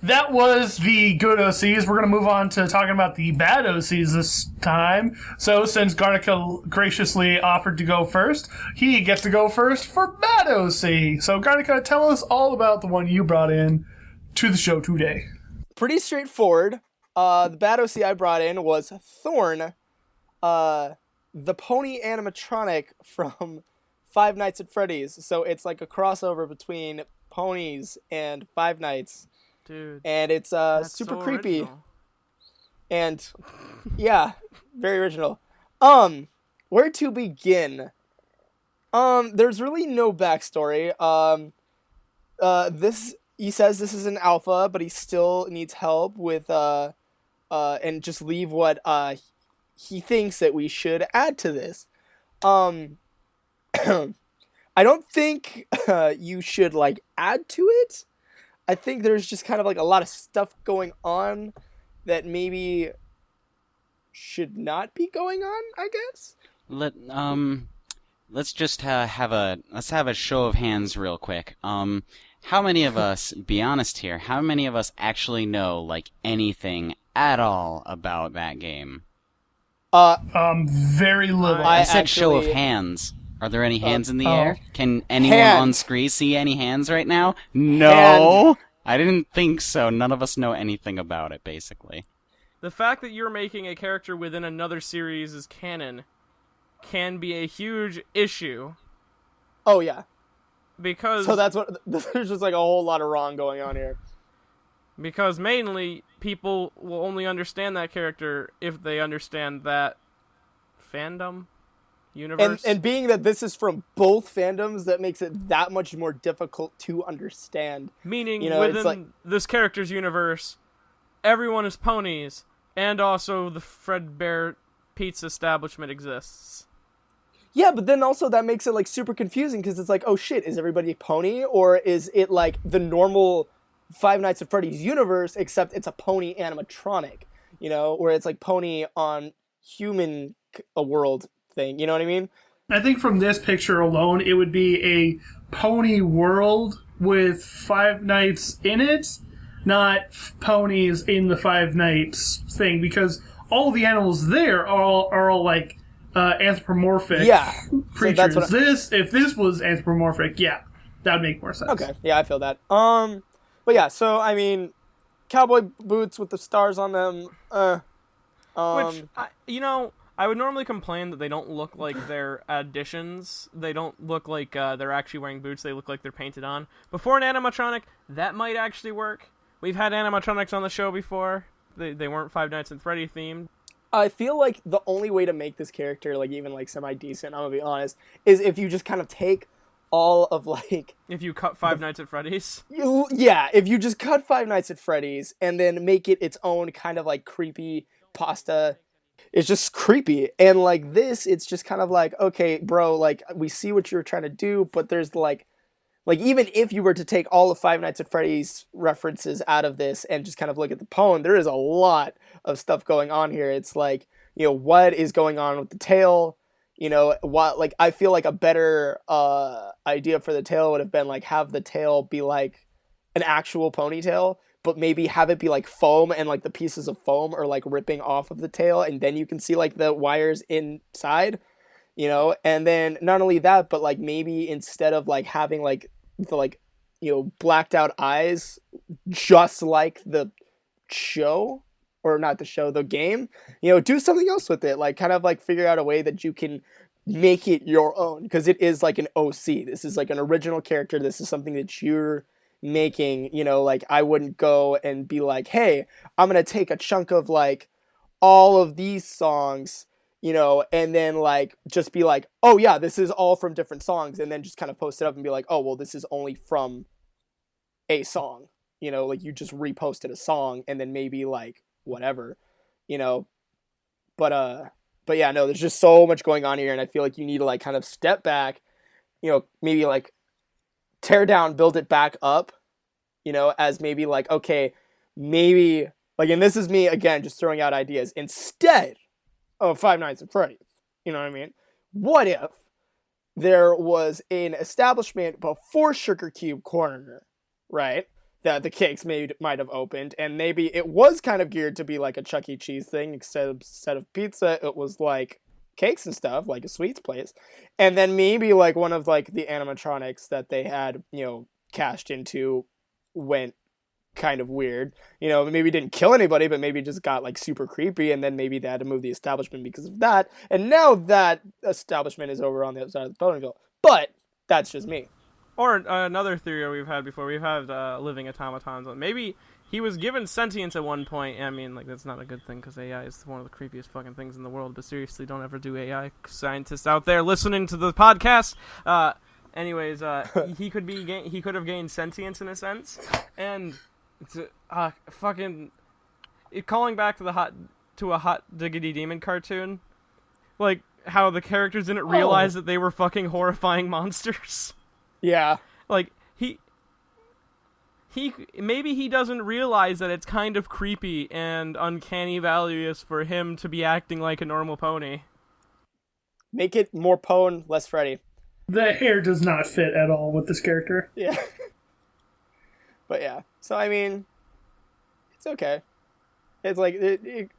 That was the good OCs. We're going to move on to talking about the bad OCs this time. So, since Garnika graciously offered to go first, he gets to go first for bad OC. So, Garnika, tell us all about the one you brought in to the show today. Pretty straightforward. The bad OC I brought in was Thorn, the pony animatronic from Five Nights at Freddy's. So, it's like a crossover between ponies and Five Nights. Dude, and it's super so creepy, original. and yeah, very original. Where to begin? There's really no backstory. He says this is an alpha, but he still needs help with and just leave what he thinks that we should add to this. I don't think you should like add to it. I think there's just kind of like a lot of stuff going on that maybe should not be going on, I guess. Let's just have a show of hands real quick. How many of us, be honest here, how many of us actually know like anything at all about that game? Very little. I said show of hands. Are there any hands in the air? Can anyone on screen see any hands right now? No! I didn't think so. None of us know anything about it, basically. The fact that you're making a character within another series as canon can be a huge issue. Oh, yeah. Because... So that's what... There's just like a whole lot of wrong going on here. Because mainly, people will only understand that character if they understand that fandom. Universe. And being that this is from both fandoms, that makes it that much more difficult to understand. Meaning, within this character's universe, everyone is ponies, and also the Fredbear Pizza establishment exists. Yeah, but then also that makes it like super confusing, because it's like, oh shit, is everybody a pony? Or is it like the normal Five Nights at Freddy's universe, except it's a pony animatronic, where it's like pony on human world thing, you know what I mean? I think from this picture alone, it would be a pony world with Five Nights in it, not ponies in the Five Nights thing, because all the animals there are all like anthropomorphic creatures. So if this was anthropomorphic, yeah, that would make more sense. Okay, yeah, I feel that. But yeah, so I mean, cowboy boots with the stars on them. Which I would normally complain that they don't look like they're additions. They don't look like they're actually wearing boots. They look like they're painted on. But for an animatronic, that might actually work. We've had animatronics on the show before. They weren't Five Nights at Freddy themed. I feel like the only way to make this character like even like semi-decent, I'm gonna be honest, is if you just kind of take all of like... If you cut Five Nights at Freddy's? Yeah, if you just cut Five Nights at Freddy's and then make it its own kind of like creepy pasta. It's just creepy. And like this, it's just kind of like, okay, bro, like we see what you're trying to do, but there's like even if you were to take all of Five Nights at Freddy's references out of this and just kind of look at the poem, there is a lot of stuff going on here. It's like, what is going on with the tail? I feel like a better idea for the tail would have been like have the tail be like an actual ponytail, but maybe have it be like foam and like the pieces of foam are like ripping off of the tail, and then you can see like the wires inside, and then not only that, but like maybe instead of like having like the blacked out eyes, just like the show, or not the show, the game, do something else with it, like kind of like figure out a way that you can make it your own, because it is like an OC. This is like an original character. This is something that you're making, like I wouldn't go and be like, hey, I'm gonna take a chunk of like all of these songs, and then like just be like, oh yeah, this is all from different songs, and then just kind of post it up and be like, oh well, this is only from a song, like you just reposted a song and then maybe like whatever, but yeah, no, there's just so much going on here, and I feel like you need to like kind of step back, maybe like tear down, build it back up, as maybe like, okay, maybe like, and this is me again just throwing out ideas, instead of Five Nights at Freddy's, you know what I mean? What if there was an establishment before Sugar Cube Corner, right, that the cakes might have opened, and maybe it was kind of geared to be like a Chuck E. Cheese thing. Instead of pizza, it was like cakes and stuff, like a sweets place. And then maybe like one of like the animatronics that they had, cashed into went kind of weird. Maybe didn't kill anybody, but maybe just got like super creepy, and then maybe they had to move the establishment because of that. And now that establishment is over on the other side of the Ponyville. But that's just me. Or another theory we've had before, we've had living automatons. Maybe he was given sentience at one point. I mean, like, that's not a good thing because AI is one of the creepiest fucking things in the world. But seriously, don't ever do AI. Scientists out there listening to the podcast. Anyways, he could have gained sentience in a sense, and it's fucking calling back to a hot diggity demon cartoon, like how the characters didn't realize that they were fucking horrifying monsters. Yeah, like he maybe he doesn't realize that it's kind of creepy and uncanny values for him to be acting like a normal pony. Make it more Pone, less Freddy. The hair does not fit at all with this character. Yeah. But yeah, so I mean, it's okay. It's like it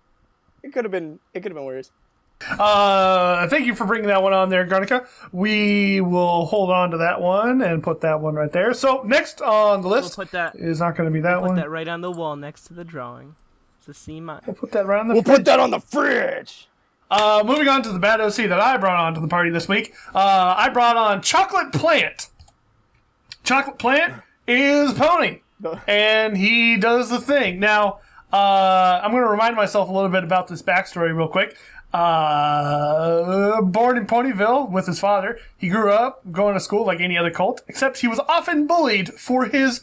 could have been worse. Thank you for bringing that one on there, Garnika. We will hold on to that one and put that one right there. So next on the list is not going to be that one. Put that right on the wall next to the drawing. It's a C-. We'll put that right on the fridge. We'll put that on the fridge! Moving on to the bad OC that I brought onto the party this week. I brought on Chocolate Plant. Chocolate Plant is Pony, and he does the thing. Now, I'm going to remind myself a little bit about this backstory real quick. Born in Ponyville with his father, he grew up going to school like any other colt, except he was often bullied for his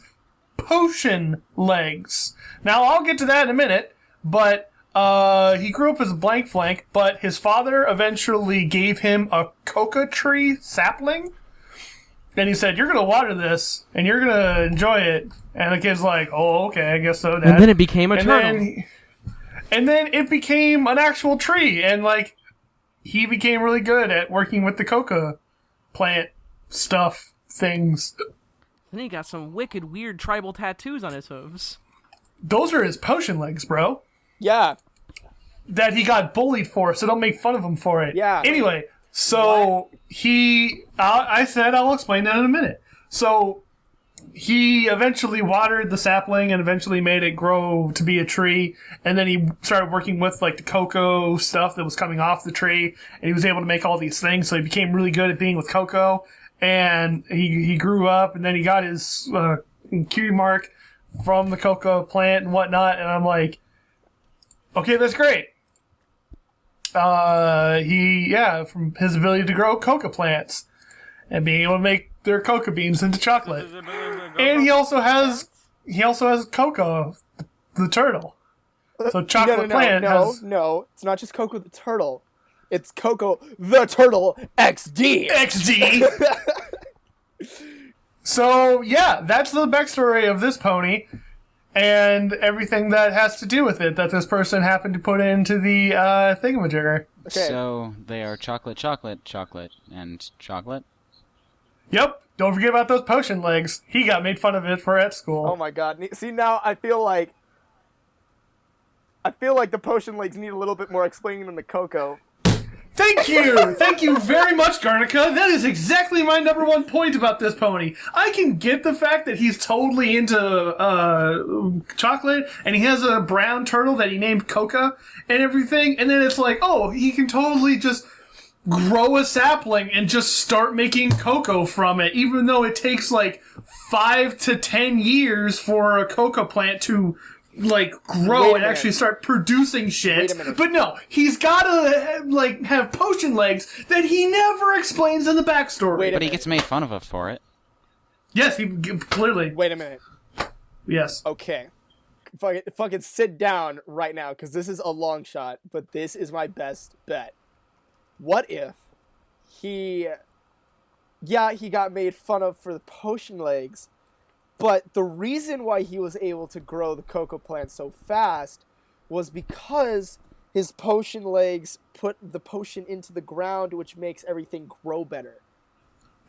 potion legs. Now, I'll get to that in a minute, but he grew up as a blank flank, but his father eventually gave him a coca tree sapling. And he said, "You're going to water this, and you're going to enjoy it." And the kid's like, "Oh, okay, I guess so, Dad." And then it became a turtle. And then it became an actual tree, and, like, he became really good at working with the coca plant stuff things. Then he got some wicked, weird tribal tattoos on his hooves. Those are his potion legs, bro. Yeah. That he got bullied for, so don't make fun of him for it. Yeah. Anyway, so I said I'll explain that in a minute. So he eventually watered the sapling and eventually made it grow to be a tree, and then he started working with like the cocoa stuff that was coming off the tree, and he was able to make all these things, so he became really good at being with cocoa, and he grew up, and then he got his cutie mark from the cocoa plant and whatnot, and I'm like, okay, that's great. From his ability to grow coca plants and being able to make their coca beans into chocolate. And he also has Coco, the turtle. So Chocolate Plant has... No, it's not just Coco the turtle. It's Coco the turtle XD. XD! So, yeah, that's the backstory of this pony. And everything that has to do with it that this person happened to put into the thingamajigger. Okay. So they are chocolate, and chocolate? Yep. Don't forget about those potion legs. He got made fun of it for at school. Oh my god. See, now I feel like the potion legs need a little bit more explaining than the Coco. Thank you! Thank you very much, Garnika. That is exactly my number one point about this pony. I can get the fact that he's totally into chocolate, and he has a brown turtle that he named Coca and everything, and then it's like, oh, he can totally just grow a sapling and just start making cocoa from it, even though it takes like 5 to 10 years for a coca plant to like grow and actually start producing shit. But no, he's gotta like have potion legs that he never explains in the backstory. But he gets made fun of for it. Yes, he clearly. Wait a minute. Yes. Okay. Fucking sit down right now, because this is a long shot, but this is my best bet. What if he got made fun of for the potion legs, but the reason why he was able to grow the cocoa plant so fast was because his potion legs put the potion into the ground, which makes everything grow better.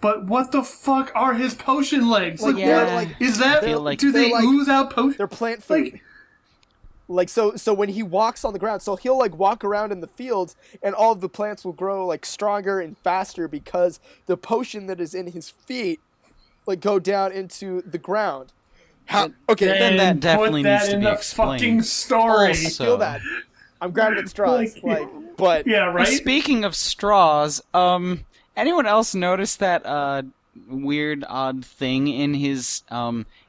But what the fuck are his potion legs? Like, Like, they're what like- is that? I feel like- Do they they're like- ooze out potion? They're plant food. Like so when he walks on the ground, so he'll like walk around in the fields and all of the plants will grow like stronger and faster because the potion that is in his feet like go down into the ground. Okay, Then that definitely put that needs to in be the explained. fucking story. I feel that. I'm grabbing at straws, but Yeah, right. Speaking of straws, anyone else notice that weird, odd thing in his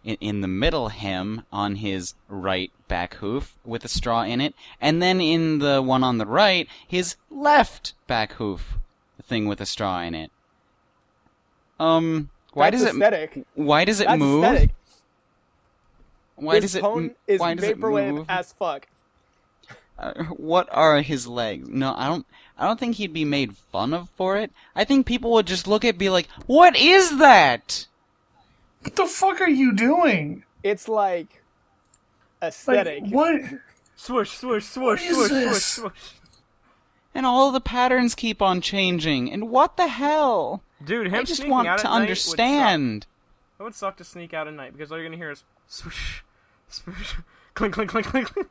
in the middle hem on his right back hoof with a straw in it, and then in the one on the right, his left back hoof thing with a straw in it. Why that's does aesthetic. it? Why does it That's move? aesthetic. Why His does it? cone is Why does it vaporwave move? as fuck. What are his legs? No, I don't think he'd be made fun of for it. I think people would just look at it and be like, "What is that?" What the fuck are you doing? It's like Like, aesthetic. what? Swoosh, swoosh, swoosh, is swoosh, swoosh, this? swoosh. And all the patterns keep on changing. And what the hell? Dude, him I just sneaking want out to at night understand. It would suck to sneak out at night because all you're gonna hear is swoosh, swoosh, clink, clink, clink, clink, clink.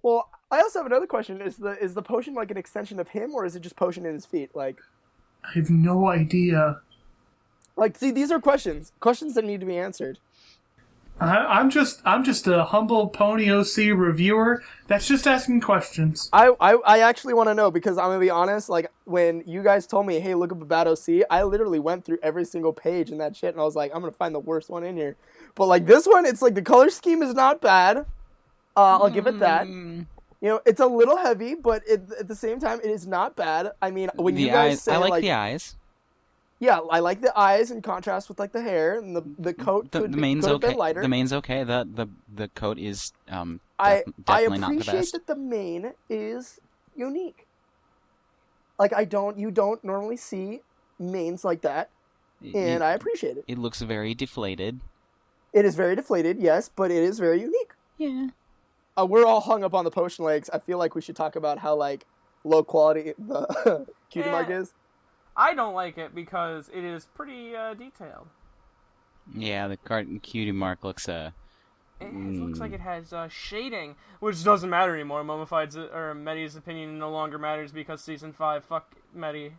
Well, I also have another question. Is the potion like an extension of him, or is it just potion in his feet? Like, I have no idea. see, these are questions that need to be answered. I'm just a humble Pony OC reviewer that's just asking questions. I actually want to know because I'm gonna be honest. Like, when you guys told me, "Hey, look up about OC," I literally went through every single page in that shit, and I was like, "I'm gonna find the worst one in here." But like this one, it's like the color scheme is not bad. I'll give it that. You know, it's a little heavy, but at the same time, it is not bad. I mean, when The you guys eyes, say I like the eyes. yeah, I like the eyes in contrast with like the hair and the coat. The could main's have okay. been lighter. The main's okay. The coat is I definitely not the appreciate best. that the mane is unique. Like you don't normally see manes like that, and I appreciate it. It looks very deflated. It is very deflated, yes, but it is very unique. Yeah. We're all hung up on the potion legs. I feel like we should talk about how like low quality the cutie mark is. I don't like it because it is pretty detailed. Yeah, the cutie mark looks It looks like it has shading, which doesn't matter anymore. Medi's opinion no longer matters because season 5, fuck Medi.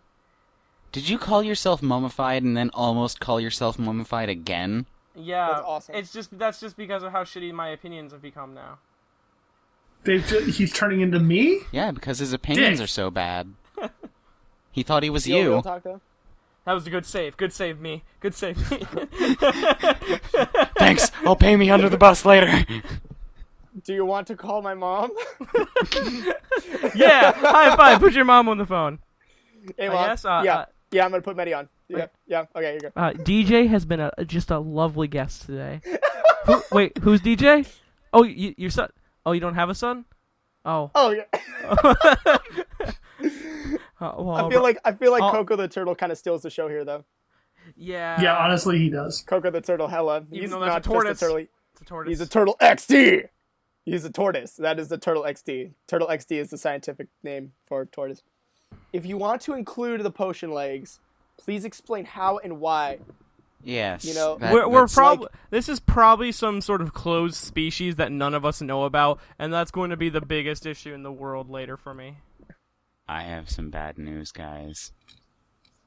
Did you call yourself mummified and then almost call yourself mummified again? Yeah, That's awesome. That's just because of how shitty my opinions have become now. He's turning into me? Yeah, because his opinions Dick. are so bad. He thought he was Yo, real you. talk, though? That was a good save. Good save me. Good save me. Thanks. I'll pay me under the bus later. Do you want to call my mom? Yeah, high five. Put your mom on the phone. Hey, mom. Yes, yeah, I'm gonna put Medi on. Yeah. Okay, you go. DJ has been just a lovely guest today. Wait, who's DJ? Oh, your son. Oh, you don't have a son? Oh. Oh yeah. Well, I feel like Coco the Turtle kind of steals the show here, though. yeah. Yeah, honestly, he does. Coco the Turtle, hella. Even He's though that's not a tortoise. just a turtle. It's a tortoise. He's a Turtle XT. He's a tortoise. That is the Turtle XT. Turtle XT is the scientific name for tortoise. If you want to include the potion legs, please explain how and why. Yes. You know, We're that's probably this is probably some sort of closed species that none of us know about, and that's going to be the biggest issue in the world later for me. I have some bad news, guys.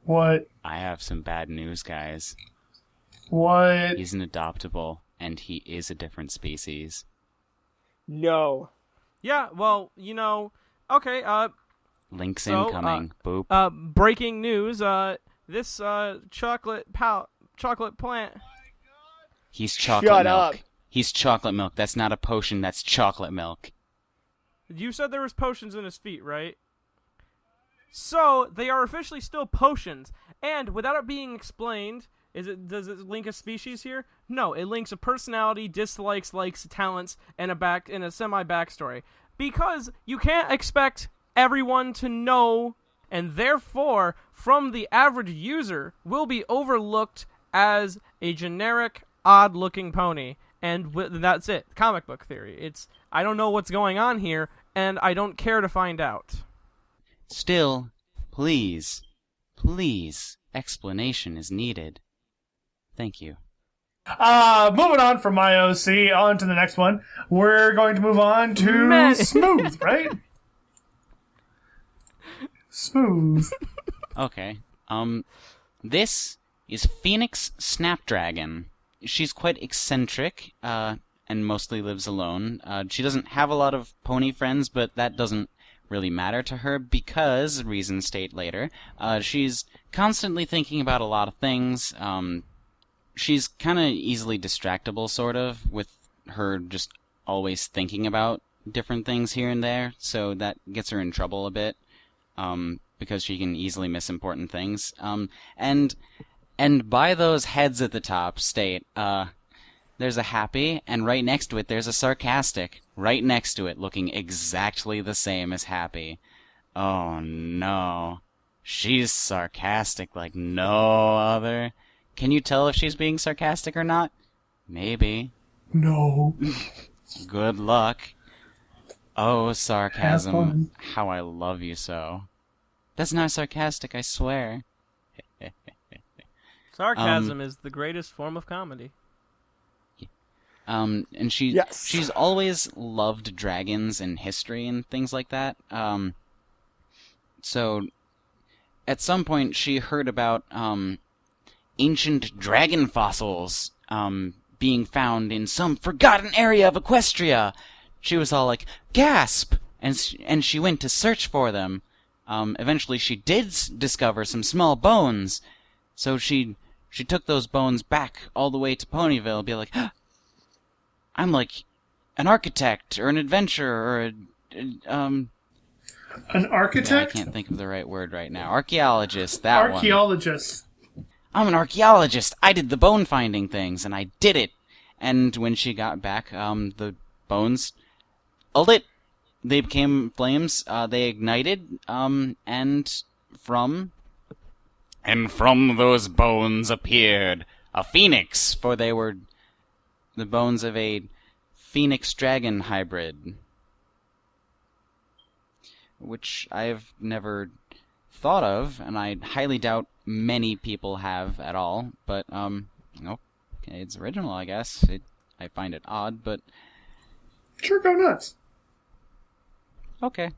What? I have some bad news, guys. What? He's an adoptable, and he is a different species. No. Yeah, well, okay. Link's So, incoming. Boop. Breaking news. This chocolate plant. He's chocolate Shut milk. up. He's chocolate milk. That's not a potion. That's chocolate milk. You said there was potions in his feet, right? So they are officially still potions, and without it being explained, does it link a species here? No, it links a personality, dislikes, likes, talents, and a semi backstory. Because you can't expect everyone to know, and therefore, from the average user, will be overlooked as a generic, odd-looking pony. And that's it. Comic book theory. I don't know what's going on here, and I don't care to find out. Still, please Please, explanation is needed. Thank you. Moving on from my OC, on to the next one. We're going to move on to Smooth, right? Smooth. Okay. This is Phoenix Snapdragon. She's quite eccentric, and mostly lives alone. She doesn't have a lot of pony friends, but that doesn't really matter to her because, reasons state later, she's constantly thinking about a lot of things. She's kind of easily distractible, sort of, with her just always thinking about different things here and there, so that gets her in trouble a bit, because she can easily miss important things. And by those heads at the top state, there's a happy, and right next to it there's a sarcastic, right next to it, looking exactly the same as happy. Oh no. She's sarcastic like no other. Can you tell if she's being sarcastic or not? Maybe. No. Good luck. Oh, sarcasm. How I love you so. That's not sarcastic, I swear. Sarcasm is the greatest form of comedy. And she's always loved dragons and history and things like that. So, at some point she heard about, ancient dragon fossils being found in some forgotten area of Equestria. She was all like, gasp! And she went to search for them. Eventually she did discover some small bones. So she took those bones back all the way to Ponyville, be like, I'm like an architect or an adventurer or an architect? I can't think of the right word right now. Archaeologist, that one. Archaeologist. I'm an archaeologist. I did the bone finding things, and I did it. And when she got back, the bones, lit. They became flames. They ignited. And from those bones appeared a phoenix, for they were the bones of a phoenix dragon hybrid, which I've never thought of, and I highly doubt many people have at all, but, okay, it's original, I guess. I find it odd, but... Sure, go nuts. Okay.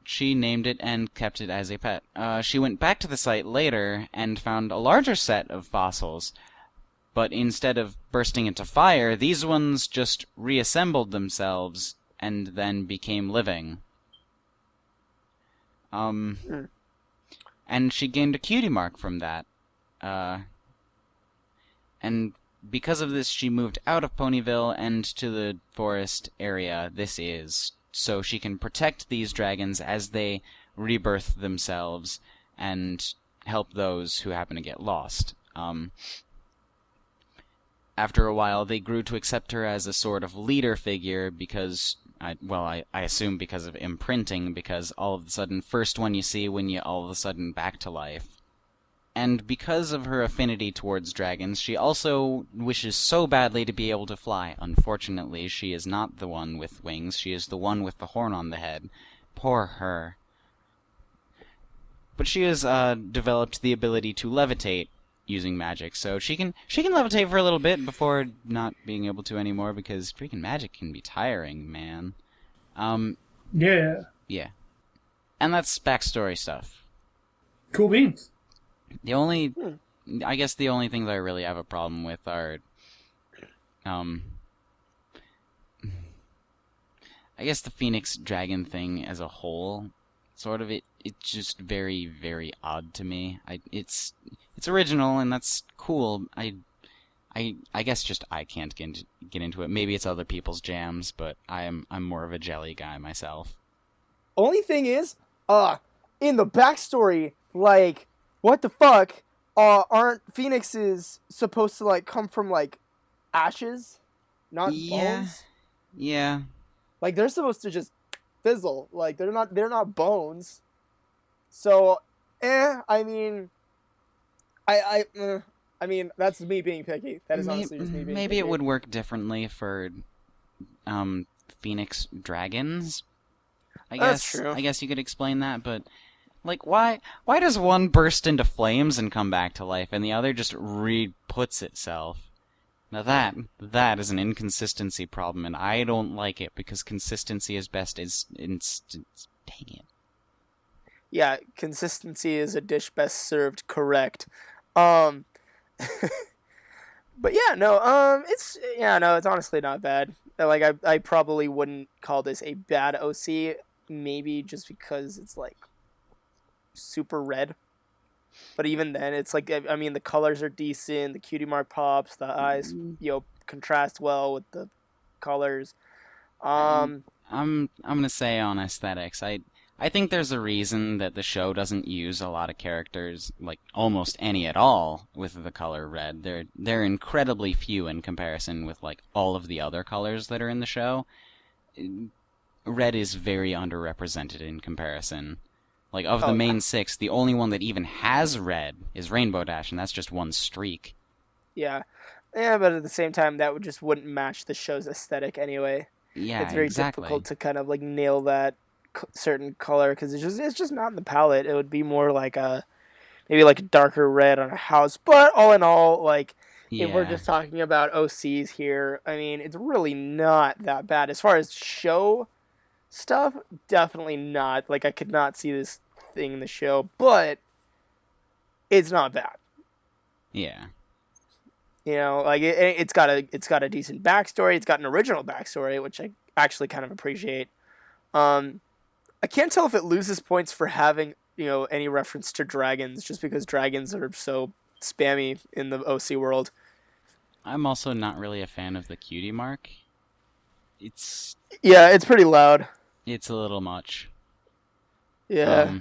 She named it and kept it as a pet. She went back to the site later and found a larger set of fossils, but instead of bursting into fire, these ones just reassembled themselves and then became living. And she gained a cutie mark from that. And because of this, she moved out of Ponyville and to the forest area this is, so she can protect these dragons as they rebirth themselves and help those who happen to get lost. After a while, they grew to accept her as a sort of leader figure because... I assume because of imprinting, because all of a sudden, first one you see when you all of a sudden back to life. And because of her affinity towards dragons, she also wishes so badly to be able to fly. Unfortunately, she is not the one with wings, she is the one with the horn on the head. Poor her. But she has developed the ability to levitate using magic, so she can levitate for a little bit before not being able to anymore, because freaking magic can be tiring, man. Yeah. Yeah. And that's backstory stuff. Cool beans. I guess the only things I really have a problem with are, I guess the Phoenix Dragon thing as a whole, sort of, it's just very, very odd to me. It's original and that's cool. I guess just I can't get into it. Maybe it's other people's jams, but I'm more of a jelly guy myself. Only thing is, in the backstory, like, what the fuck? Aren't phoenixes supposed to like come from like ashes, not bones? Yeah. Like they're supposed to just fizzle. Like they're not bones. So, I mean, I mean that's me being picky. That is honestly just me being picky. Maybe it would work differently for phoenix dragons. I guess you could explain that, but Like, why does one burst into flames and come back to life, and the other just re-puts itself? Now that is an inconsistency problem, and I don't like it, because consistency is best as instant. Dang it. Yeah, consistency is a dish best served correct. But yeah, no, it's honestly not bad. Like, I probably wouldn't call this a bad OC, maybe just because it's like super red. But even then, it's like, I mean, the colors are decent, the cutie mark pops, the eyes, contrast well with the colors. I'm gonna say on aesthetics, I think there's a reason that the show doesn't use a lot of characters, like almost any at all, with the color red. They're incredibly few in comparison with like all of the other colors that are in the show. Red is very underrepresented in comparison. Like, of the main 6, the only one that even has red is Rainbow Dash, and that's just one streak. Yeah. Yeah, but at the same time, that wouldn't match the show's aesthetic anyway. Yeah, it's very difficult to kind of like nail that certain color, because it's just not in the palette. It would be more like maybe like a darker red on a house. But all in all, like, if we're just talking about OCs here, I mean, it's really not that bad. As far as show stuff, definitely not. Like, I could not see this thing in the show, but it's not bad. Yeah. You know, like it's got a decent backstory. It's got an original backstory, which I actually kind of appreciate. I can't tell if it loses points for having, any reference to dragons, just because dragons are so spammy in the OC world. I'm also not really a fan of the cutie mark. It's pretty loud. It's a little much. Yeah.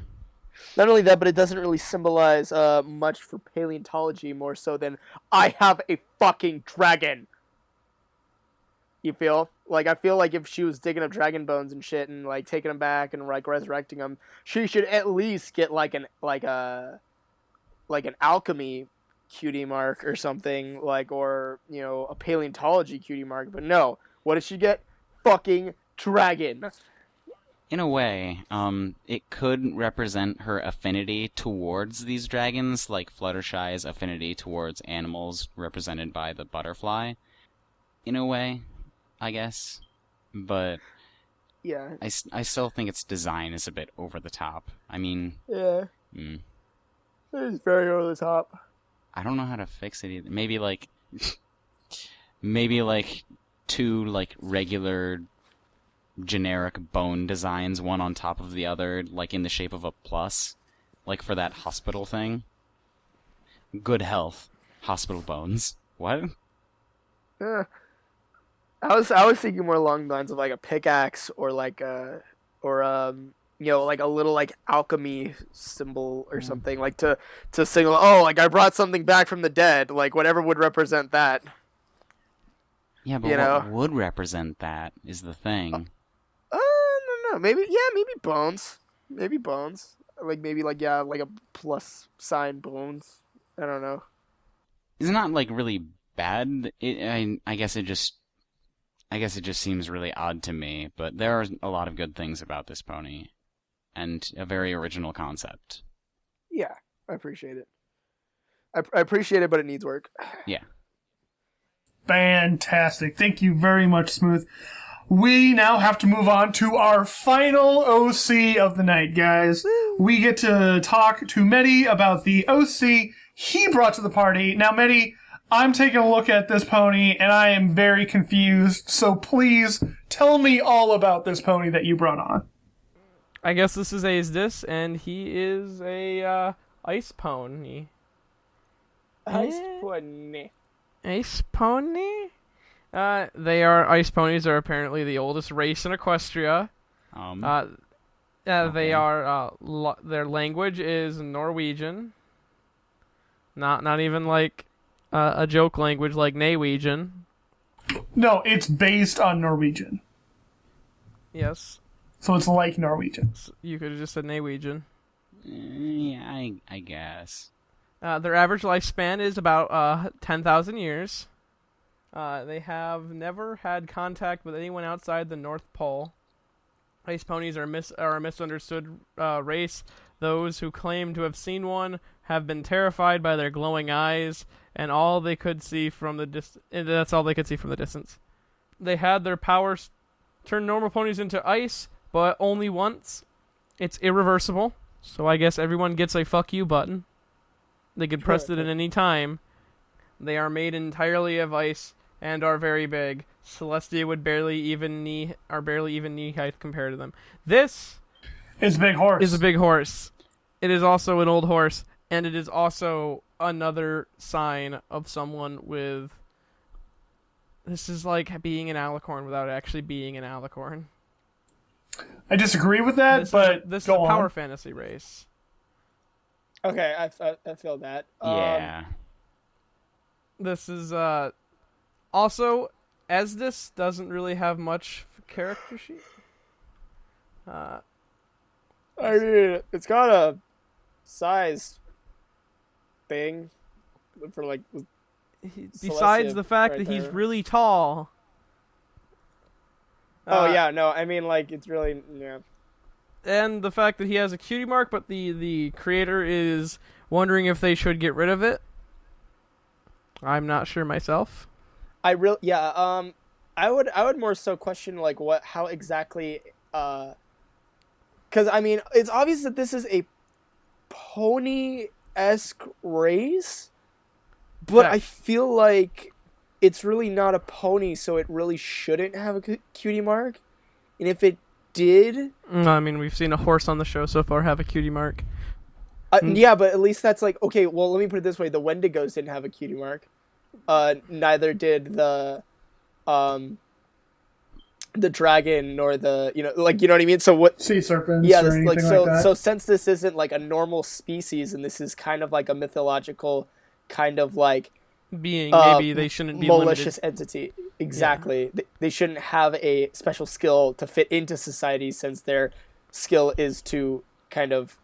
Not only that, but it doesn't really symbolize much for paleontology, more so than I have a fucking dragon. You feel? Like, I feel like if she was digging up dragon bones and shit and like taking them back and like resurrecting them, she should at least get like an alchemy cutie mark or something, like, or a paleontology cutie mark. But no, what did she get? Fucking dragon. In a way, it could represent her affinity towards these dragons, like Fluttershy's affinity towards animals represented by the butterfly. In a way, I guess. But yeah, I still think its design is a bit over the top. I mean... Yeah. It's very over the top. I don't know how to fix it either. Maybe, like... maybe, like, 2, like, regular... generic bone designs, one on top of the other, like in the shape of a plus, like for that hospital thing. Good health, hospital bones. What? I was thinking more along the lines of like a pickaxe or like like a little like alchemy symbol or something, like to signal, oh, like I brought something back from the dead, like whatever would represent that. Yeah, but what would represent that is the thing. No, maybe bones. Maybe bones. Like a plus sign bones. I don't know. It's not like really bad. I guess it just seems really odd to me. But there are a lot of good things about this pony, and a very original concept. Yeah, I appreciate it. I appreciate it, but it needs work. Yeah. Fantastic. Thank you very much, Smooth. We now have to move on to our final OC of the night, guys. We get to talk to Mehdi about the OC he brought to the party. Now, Mehdi, I'm taking a look at this pony, and I am very confused, so please tell me all about this pony that you brought on. I guess this is Azdis, and he is a ice pony. Ice pony. Ice pony? They are ice ponies are apparently the oldest race in Equestria. They are their language is Norwegian. Not even like a joke language like Norwegian. No, it's based on Norwegian. Yes. So it's like Norwegian. You could have just said Norwegian. Yeah, I guess. Their average lifespan is about 10,000 years. They have never had contact with anyone outside the North Pole. Ice ponies are a misunderstood race Those who claim to have seen one have been terrified by their glowing eyes, and all they could see from the that's all they could see from the distance. They had their powers turn normal ponies into ice, but only once. It's irreversible, so I guess everyone gets a fuck you button. They can press it at any time. They are made entirely of ice and are very big. Celestia would barely even knee height compared to them. This is a big horse. Is a big horse. It is also an old horse, and it is also another sign of someone with. This is like being an alicorn without actually being an alicorn. I disagree with that, this is a power fantasy race. Okay, I feel that. Yeah. This is also, Esdis doesn't really have much character sheet. I mean, it's got a size thing for like. Besides the fact that he's really tall. I mean, like, it's really, yeah. And the fact that he has a cutie mark, but the creator is wondering if they should get rid of it. I'm not sure myself. I would more so question, like, how exactly, because, I mean, it's obvious that this is a pony-esque race, but I feel like it's really not a pony, so it really shouldn't have a cutie mark. And if it did... I mean, we've seen a horse on the show so far have a cutie mark. Yeah, but at least that's like... Okay, well, let me put it this way. The Wendigos didn't have a cutie mark. Neither did the dragon nor the... You know what I mean? So what... Sea serpents or anything like that. So since this isn't like a normal species, and this is kind of like a mythological kind of like... being, maybe they shouldn't be malicious limited. Entity. Exactly. Yeah. They shouldn't have a special skill to fit into society, since their skill is to kind of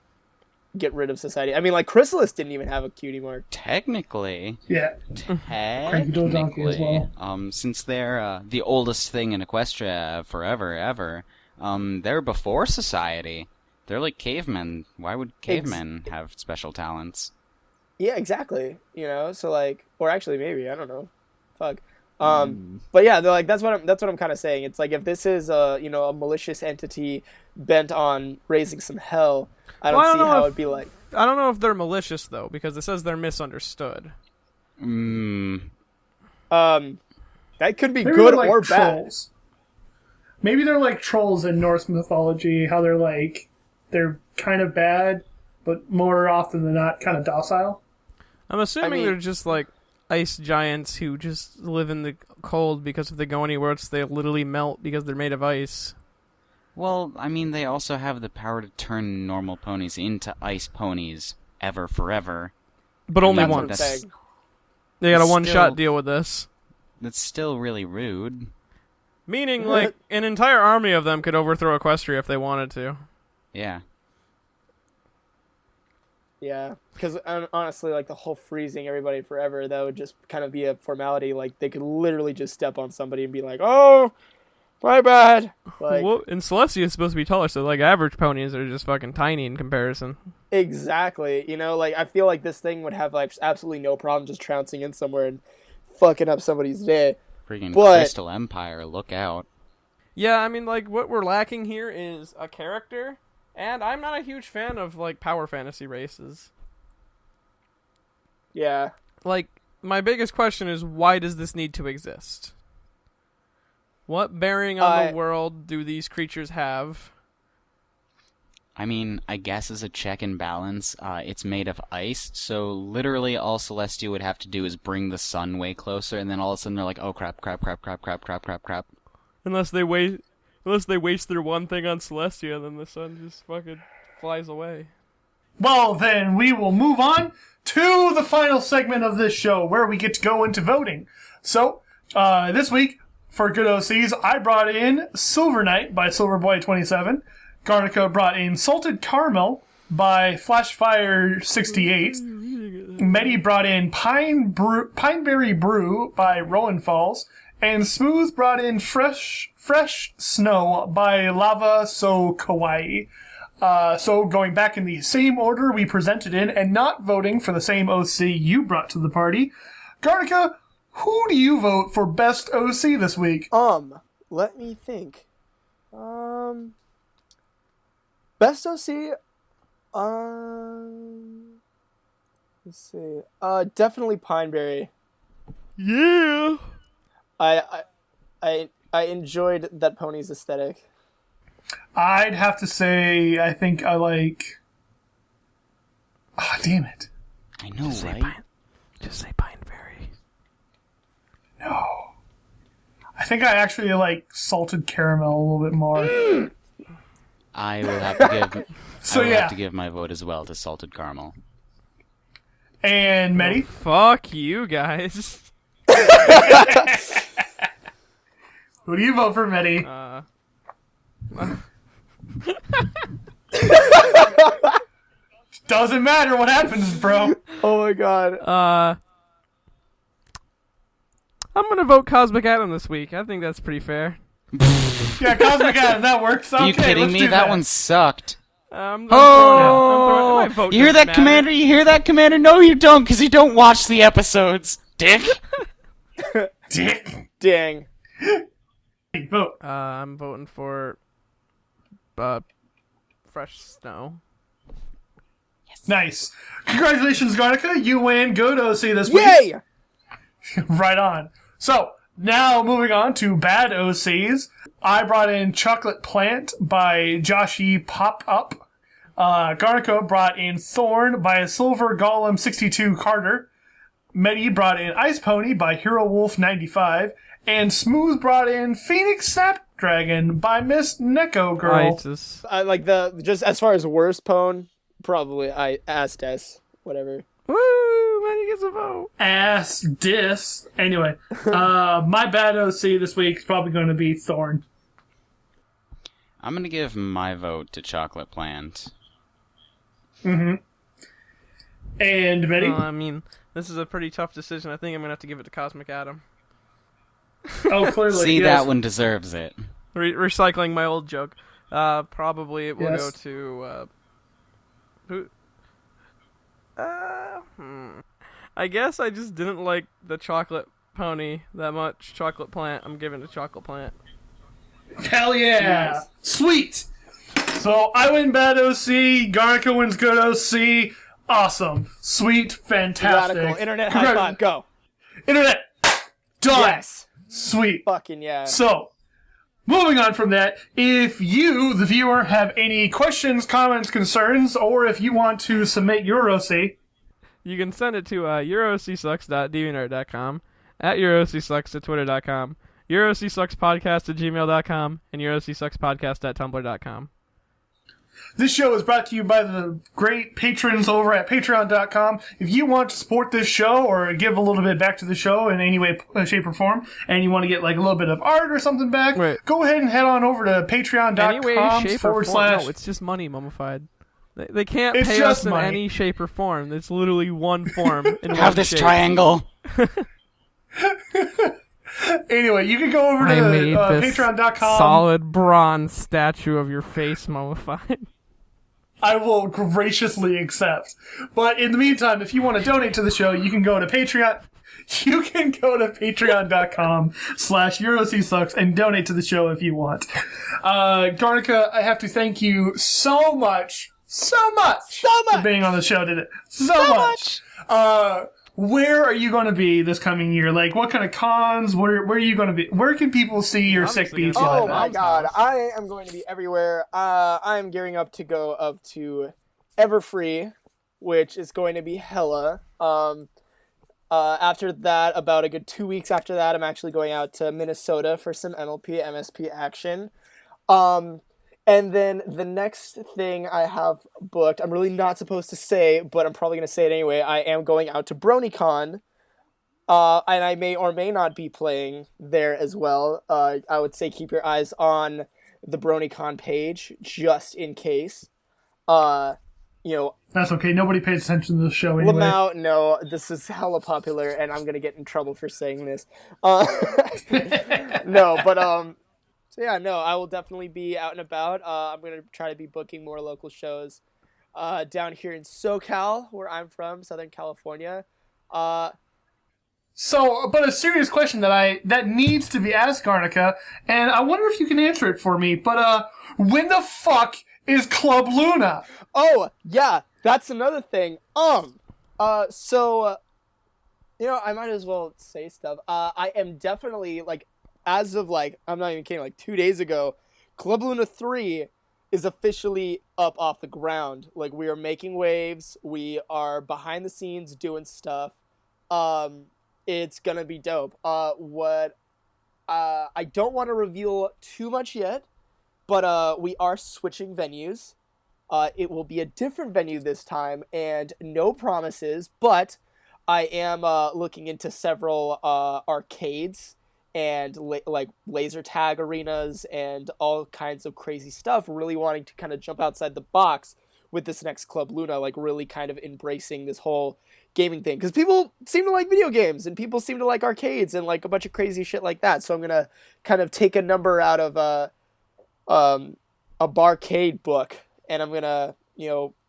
get rid of society. I mean, like, Chrysalis didn't even have a cutie mark. Technically. Yeah. Technically. As well. Since they're the oldest thing in Equestria forever, ever, they're before society. They're like cavemen. Why would cavemen have special talents? Yeah, exactly. You know, so like, or actually maybe, I don't know. Fuck. But yeah, they're like, that's what I'm kind of saying. It's like, if this is a malicious entity bent on raising some hell, I don't see how it'd be like. I don't know if they're malicious though, because it says they're misunderstood. That could be good like or trolls. bad. Maybe they're like trolls in Norse mythology, how they're kind of bad, but more often than not kind of docile. I'm assuming they're just like ice giants who just live in the cold, because if they go anywhere else, they literally melt because they're made of ice. Well, I mean, they also have the power to turn normal ponies into ice ponies forever. But only once. They got a one-shot deal with this. That's still really rude. Meaning, like, an entire army of them could overthrow Equestria if they wanted to. Yeah. Yeah, because honestly, like, the whole freezing everybody forever, that would just kind of be a formality. Like, they could literally just step on somebody and be like, oh, my bad. Like, well, and Celestia is supposed to be taller, so, like, average ponies are just fucking tiny in comparison. Exactly. You know, like, I feel like this thing would have, like, absolutely no problem just trouncing in somewhere and fucking up somebody's day. Freaking Crystal Empire, look out. Yeah, I mean, like, what we're lacking here is a character. And I'm not a huge fan of, like, power fantasy races. Yeah. Like, my biggest question is, why does this need to exist? What bearing on the world do these creatures have? I mean, I guess as a check and balance, it's made of ice, so literally all Celestia would have to do is bring the sun way closer, and then all of a sudden they're like, oh crap. Unless they waste their one thing on Celestia, then the sun just fucking flies away. Well, then we will move on to the final segment of this show, where we get to go into voting. So, this week, for Good OCs, I brought in Silver Knight by Silverboy27. Garnika brought in Salted Caramel by Flashfire68. Medi brought in Pineberry Brew by Rowan Falls. And Smooth brought in Fresh Snow by Lava So Kawaii. So going back in the same order we presented in and not voting for the same OC you brought to the party, Garnika, who do you vote for best OC this week? Let me think. Best OC, let's see. Definitely Pineberry. Yeah. I enjoyed that pony's aesthetic. I'd have to say, I think I like... Ah, damn it. I know, right? Just say Pineberry. No. I think I actually like salted caramel a little bit more. I will have to give. So I will yeah. have to give my vote as well to salted caramel. And Medi? Fuck you guys. Who do you vote for, Medi? Doesn't matter what happens, bro. Oh my god. I'm gonna vote Cosmic Adam this week. I think that's pretty fair. Yeah, Cosmic Adam, that works. Okay, Are you kidding let's me? do That one sucked. I'm Oh! my vote You hear doesn't that, Commander? You hear that, Commander? No, you don't, because you don't watch the episodes, dick. Dick. Dang. Vote. I'm voting for Fresh Snow. Nice. Congratulations, Garnika. You win Good OC this week. Yay! Right on. So, now moving on to bad OCs. I brought in Chocolate Plant by Joshy Pop Up. Garnico brought in Thorn by Silver Golem 62 Carter. Medi brought in Ice Pony by Hero Wolf 95. And Smooth brought in Phoenix Snapdragon by Miss Neko Girl. I like just as far as worst pwn, probably Astes, whatever. Woo! Manny gets a vote. Ass dis. Anyway, my bad OC this week is probably going to be Thorn. I'm gonna give my vote to Chocolate Plant. And Medi? Well, I mean, this is a pretty tough decision. I think I'm gonna have to give it to Cosmic Adam. Oh, clearly. See, yes. that one deserves it. Recycling my old joke. Probably it will Yes. go to who? I guess I just didn't like the chocolate pony that much. Chocolate Plant. I'm giving it to Chocolate Plant. Hell yeah! Nice. Sweet! So I win bad OC, Garnica wins good OC. Awesome. Sweet. Fantastic. Radical. Internet high five. Go. Internet! Done! Yes. Sweet. Fucking yeah. So, moving on from that, if you, the viewer, have any questions, comments, concerns, or if you want to submit your OC, You can send it to eurocsucks.deviantart.com, at eurocsucks@twitter.com, eurocsuckspodcast@gmail.com, and eurocsuckspodcast@tumblr.com. this show is brought to you by the great patrons over at patreon.com. If you want to support this show or give a little bit back to the show in any way, shape, or form, and you want to get like a little bit of art or something back, go ahead and head on over to patreon.com Any way, shape, or form. No, it's just money, mummified. They can't It's pay just us in money. any shape or form. It's literally one form. In Have one this shape. triangle. Anyway, you can go over to I made this patreon.com. solid bronze statue of your face, mummified. I will graciously accept. But in the meantime, if you want to donate to the show, you can go to Patreon. You can go to patreon.com/EuroCSucks and donate to the show if you want. Garnica, I have to thank you so much for being on the show today. So much. Where are you going to be this coming year? Like, what kind of cons? Where are you going to be? Where can people see your sick Obviously beats? gonna be Oh at my Mom's god, house. I am going to be everywhere. I am gearing up to go up to Everfree, which is going to be hella. After that, about a good 2 weeks after that, I'm actually going out to Minnesota for some MLP, MSP action. And then the next thing I have booked, I'm really not supposed to say, but I'm probably going to say it anyway. I am going out to BronyCon, and I may or may not be playing there as well. I would say keep your eyes on the BronyCon page, just in case. That's okay. Nobody pays attention to the show anyway. Lamau, no, this is hella popular, and I'm going to get in trouble for saying this. No, but, So yeah, no, I will definitely be out and about. I'm gonna try to be booking more local shows down here in SoCal, where I'm from, Southern California. So, but a serious question that needs to be asked, Garnika, and I wonder if you can answer it for me. But when the fuck is Club Luna? Oh yeah, that's another thing. So I might as well say stuff. I am definitely as of I'm not even kidding, 2 days ago, Club Luna 3 is officially up off the ground. We are making waves. We are behind the scenes doing stuff. It's gonna be dope. I don't want to reveal too much yet, but we are switching venues. It will be a different venue this time, and no promises, but I am looking into several arcades and laser tag arenas and all kinds of crazy stuff, really wanting to kind of jump outside the box with this next Club Luna, really kind of embracing this whole gaming thing, because people seem to like video games and people seem to like arcades and a bunch of crazy shit like that. So I'm gonna kind of take a number out of a barcade book, and I'm gonna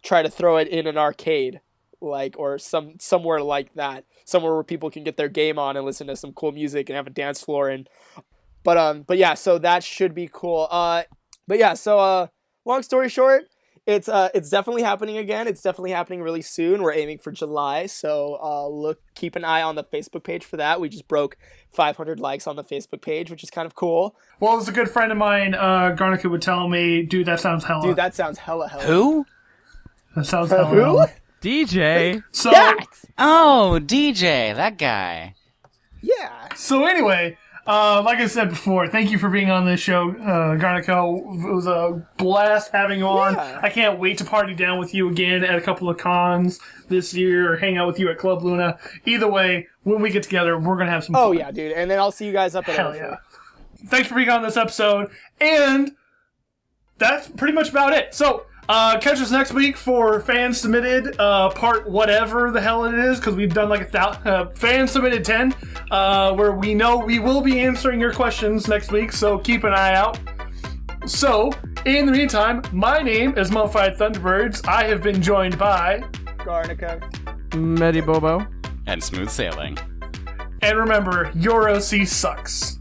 try to throw it in an arcade, or somewhere like that, somewhere where people can get their game on and listen to some cool music and have a dance floor. And but yeah, so that should be cool. Long story short, it's definitely happening again. It's definitely happening really soon. We're aiming for July, so keep an eye on the Facebook page for that. We just broke 500 likes on the Facebook page, which is kind of cool. Well, as a good friend of mine, Garnika would tell me, dude, that sounds hella. Dude, that sounds hella. Who? That sounds hella. Who? DJ. So. Oh, DJ, that guy. Yeah. So anyway, like I said before, thank you for being on this show, Garnika. It was a blast having you on. Yeah. I can't wait to party down with you again at a couple of cons this year, or hang out with you at Club Luna. Either way, when we get together, we're gonna have some fun. Oh yeah, dude. And then I'll see you guys up at Hell Unfiltered. yeah. Thanks for being on this episode, and that's pretty much about it. So, catch us next week for fan submitted part whatever the hell it is, because we've done fan submitted 10, where we know we will be answering your questions next week, so keep an eye out. So, in the meantime, my name is Mummified Thunderbirds. I have been joined by Garnika. Medi Bobo. And smooth sailing. and remember, your OC sucks.